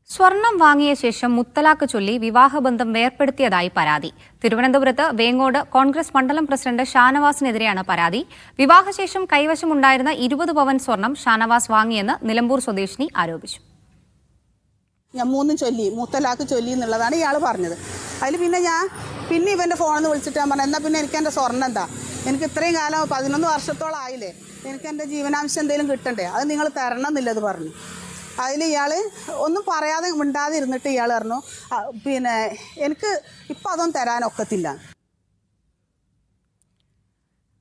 സ്വർണം വാങ്ങിയ ശേഷം മുത്തലാഖ് ചൊല്ലി വിവാഹബന്ധം വേർപ്പെടുത്തിയതായി പരാതി. തിരുവനന്തപുരത്ത് വേങ്ങോട് കോൺഗ്രസ് മണ്ഡലം പ്രസിഡന്റ് ഷാനവാസിനെതിരെയാണ് പരാതി. വിവാഹശേഷം കൈവശമുണ്ടായിരുന്ന 20 പവൻ സ്വർണം ഷാനവാസ് വാങ്ങിയെന്ന് നിലമ്പൂർ സ്വദേശിനി ആരോപിച്ചു. ഞാൻ മുത്തലാഖ് ചൊല്ലി എന്നുള്ളതാണ് ഇയാൾ പറഞ്ഞത്. അതിൽ പിന്നെ ഇവൻ്റെ ഫോണിൽ നിന്ന് വിളിച്ചിട്ട് ഞാൻ പറഞ്ഞു, എന്നാൽ പിന്നെ എനിക്ക് എൻ്റെ സ്വർണ്ണം എന്താ, എനിക്ക് ഇത്രയും കാലം 11 വർഷത്തോളം ആയില്ലേ, എനിക്ക് എൻ്റെ ജീവനാംശം എന്തെങ്കിലും കിട്ടണ്ടേ, അത് നിങ്ങൾ തരണം എന്നുള്ളത് പറഞ്ഞു. അതിൽ ഇയാൾ ഒന്നും പറയാതെ മിണ്ടാതെ ഇരുന്നിട്ട് ഇയാൾ പറഞ്ഞു, എനിക്ക് ഇപ്പം അതൊന്നും തരാനൊക്കത്തില്ല.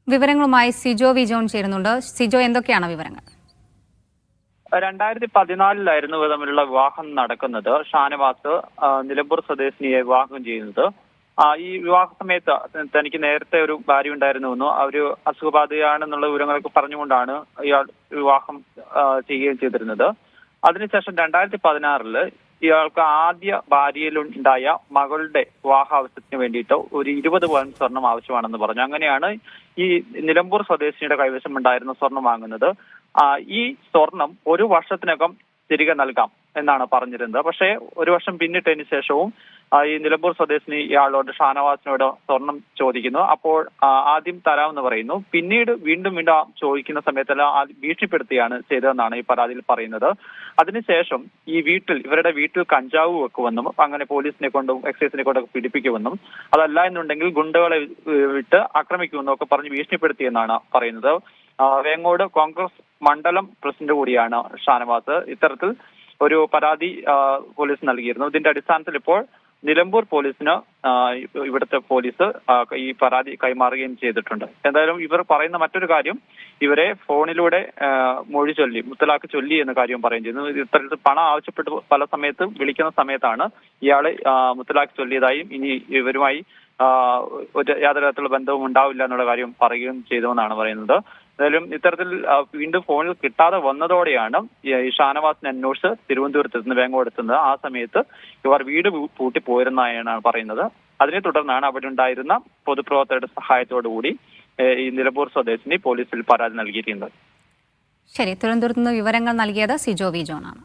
വിവരങ്ങളുമായി സിജോ വി ജോൺ ചേരുന്നുണ്ട്. സിജോ, എന്തൊക്കെയാണ് വിവരങ്ങൾ? 2014 തമ്മിലുള്ള വിവാഹം നടക്കുന്നത്. ഷാനവാസ് നിലമ്പൂർ സ്വദേശിനിയെ വിവാഹം ചെയ്യുന്നത്. ഈ വിവാഹ സമയത്ത് തനിക്ക് നേരത്തെ ഒരു ഭാര്യ ഉണ്ടായിരുന്നുവെന്നും ഒരു അസുഖബാധയാണെന്നുള്ള വിവരങ്ങളൊക്കെ പറഞ്ഞുകൊണ്ടാണ് ഇയാൾ വിവാഹം ചെയ്യുകയും ചെയ്തിരുന്നത്. അതിനുശേഷം 2016 ഇയാൾക്ക് ആദ്യ ഭാര്യയിലുണ്ടായ മകളുടെ വിവാഹാവശ്യത്തിന് വേണ്ടിയിട്ട് ഒരു 20 പവൻ സ്വർണം ആവശ്യമാണെന്ന് പറഞ്ഞു. അങ്ങനെയാണ് ഈ നിലമ്പൂർ സ്വദേശിനിയുടെ കൈവശം ഉണ്ടായിരുന്ന സ്വർണം വാങ്ങുന്നത്. ഈ സ്വർണം 1 വർഷത്തിനകം തിരികെ നൽകാം എന്നാണ് പറഞ്ഞിരുന്നത്. പക്ഷേ 1 വർഷം പിന്നിട്ടതിന് ശേഷവും ഈ നിലമ്പൂർ സ്വദേശിനി ഇയാളോട് ഷാനവാസിനോട് സ്വർണം ചോദിക്കുന്നു. അപ്പോൾ ആദ്യം തരാമെന്ന് പറയുന്നു. പിന്നീട് വീണ്ടും ചോദിക്കുന്ന സമയത്തെല്ലാം ഭീഷണിപ്പെടുത്തിയാണ് ചെയ്തതെന്നാണ് ഈ പരാതിയിൽ പറയുന്നത്. അതിനുശേഷം ഇവരുടെ വീട്ടിൽ കഞ്ചാവ് വെക്കുമെന്നും അങ്ങനെ പോലീസിനെ കൊണ്ടും എക്സൈസിനെ കൊണ്ടൊക്കെ പിടിപ്പിക്കുമെന്നും അതല്ല എന്നുണ്ടെങ്കിൽ ഗുണ്ടകളെ വിട്ട് ആക്രമിക്കുമെന്നും ഒക്കെ പറഞ്ഞ് ഭീഷണിപ്പെടുത്തിയെന്നാണ് പറയുന്നത്. വേങ്ങോട് കോൺഗ്രസ് മണ്ഡലം പ്രസിഡന്റ് കൂടിയാണ് ഷാനവാസ്. ഇത്തരത്തിൽ ഒരു പരാതി പോലീസ് നൽകിയിരുന്നു. ഇതിന്റെ അടിസ്ഥാനത്തിൽ ഇപ്പോൾ നിലമ്പൂർ പോലീസിന് ഇവിടുത്തെ പോലീസ് ഈ പരാതി കൈമാറുകയും ചെയ്തിട്ടുണ്ട്. എന്തായാലും ഇവർ പറയുന്ന മറ്റൊരു കാര്യം, ഇവരെ ഫോണിലൂടെ മൊഴി ചൊല്ലി മുത്തലാഖ് ചൊല്ലി എന്ന കാര്യം പറയുകയും ചെയ്യുന്നു. ഇത്തരത്തിൽ പണം ആവശ്യപ്പെട്ട് പല സമയത്തും വിളിക്കുന്ന സമയത്താണ് ഇയാള് മുത്തലാഖ് ചൊല്ലിയതായും ഇനി ഇവരുമായി യാതൊരു തരത്തിലുള്ള ബന്ധവും ഉണ്ടാവില്ല എന്നുള്ള കാര്യം പറയുകയും ചെയ്തുവെന്നാണ് പറയുന്നത്. എന്തായാലും ഇത്തരത്തിൽ വീണ്ടും ഫോണിൽ കിട്ടാതെ വന്നതോടെയാണ് ഈ ഷാനവാസിനെ അന്വേഷിച്ച് തിരുവനന്തപുരത്ത് വേങ്ങോടെത്തുന്നത്. ആ സമയത്ത് ഇവർ വീട് പൂട്ടി പോയിരുന്നതാണ് പറയുന്നത്. അതിനെ തുടർന്നാണ് അവിടെ ഉണ്ടായിരുന്ന പൊതുപ്രവർത്തകരുടെ സഹായത്തോടുകൂടി ഈ നിലമ്പൂർ സ്വദേശിനി പോലീസിൽ പരാതി നൽകിയിരിക്കുന്നത്. ശരി, തിരുവനന്തപുരത്ത് നിന്ന് വിവരങ്ങൾ നൽകിയത് സിജോ വി ജോൺ ആണ്.